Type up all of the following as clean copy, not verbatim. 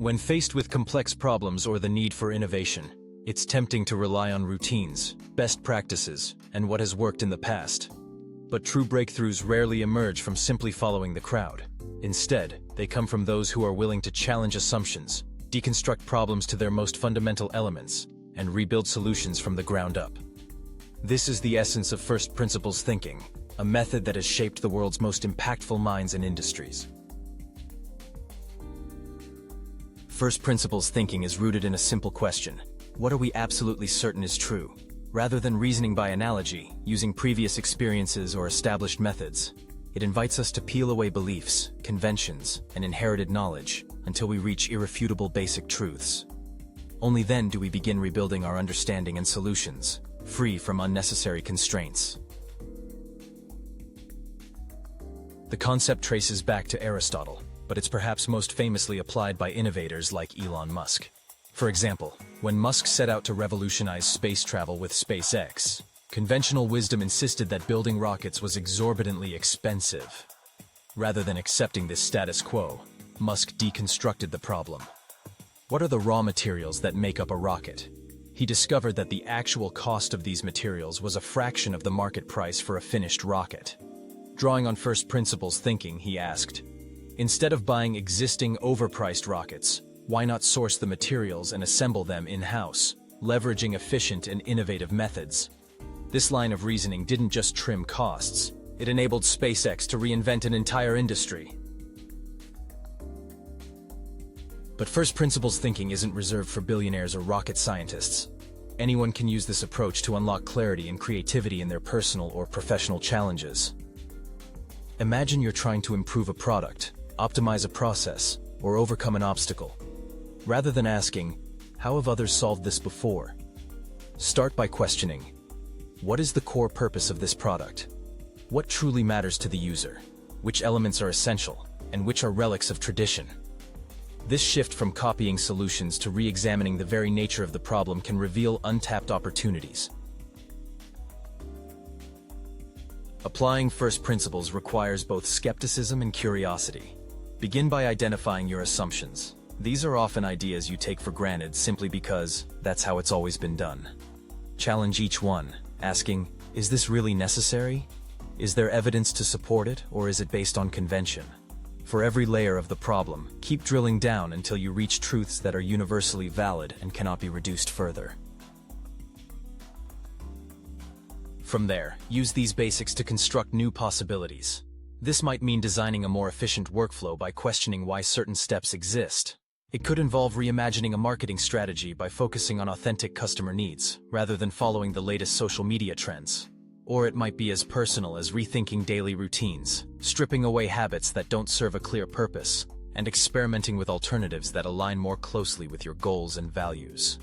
When faced with complex problems or the need for innovation, it's tempting to rely on routines, best practices, and what has worked in the past. But true breakthroughs rarely emerge from simply following the crowd. Instead, they come from those who are willing to challenge assumptions, deconstruct problems to their most fundamental elements, and rebuild solutions from the ground up. This is the essence of first principles thinking, a method that has shaped the world's most impactful minds and industries. First principles thinking is rooted in a simple question: what are we absolutely certain is true? Rather than reasoning by analogy, using previous experiences or established methods, it invites us to peel away beliefs, conventions, and inherited knowledge until we reach irrefutable basic truths. Only then do we begin rebuilding our understanding and solutions, free from unnecessary constraints. The concept traces back to Aristotle, but it's perhaps most famously applied by innovators like Elon Musk. For example, when Musk set out to revolutionize space travel with SpaceX, conventional wisdom insisted that building rockets was exorbitantly expensive. Rather than accepting this status quo, Musk deconstructed the problem. What are the raw materials that make up a rocket? He discovered that the actual cost of these materials was a fraction of the market price for a finished rocket. Drawing on first principles thinking, he asked, instead of buying existing overpriced rockets, why not source the materials and assemble them in-house, leveraging efficient and innovative methods? This line of reasoning didn't just trim costs, it enabled SpaceX to reinvent an entire industry. But first principles thinking isn't reserved for billionaires or rocket scientists. Anyone can use this approach to unlock clarity and creativity in their personal or professional challenges. Imagine you're trying to improve a product, optimize a process, or overcome an obstacle. Rather than asking, how have others solved this before? Start by questioning, what is the core purpose of this product? What truly matters to the user? Which elements are essential, and which are relics of tradition? This shift from copying solutions to re-examining the very nature of the problem can reveal untapped opportunities. Applying first principles requires both skepticism and curiosity. Begin by identifying your assumptions. These are often ideas you take for granted simply because that's how it's always been done. Challenge each one, asking, is this really necessary? Is there evidence to support it, or is it based on convention? For every layer of the problem, keep drilling down until you reach truths that are universally valid and cannot be reduced further. From there, use these basics to construct new possibilities. This might mean designing a more efficient workflow by questioning why certain steps exist. It could involve reimagining a marketing strategy by focusing on authentic customer needs, rather than following the latest social media trends. Or it might be as personal as rethinking daily routines, stripping away habits that don't serve a clear purpose, and experimenting with alternatives that align more closely with your goals and values.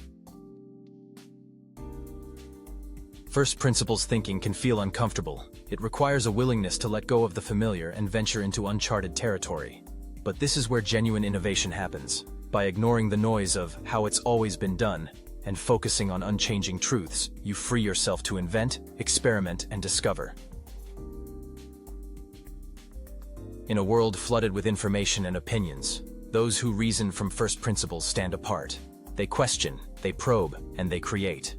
First principles thinking can feel uncomfortable. It requires a willingness to let go of the familiar and venture into uncharted territory. But this is where genuine innovation happens. By ignoring the noise of how it's always been done and focusing on unchanging truths, you free yourself to invent, experiment, and discover. In a world flooded with information and opinions, those who reason from first principles stand apart. They question, they probe, and they create.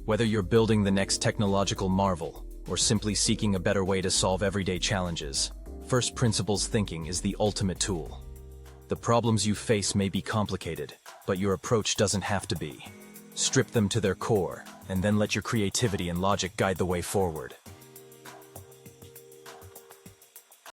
Whether you're building the next technological marvel or simply seeking a better way to solve everyday challenges, first principles thinking is the ultimate tool. The problems you face may be complicated, but your approach doesn't have to be. Strip them to their core, and then let your creativity and logic guide the way forward.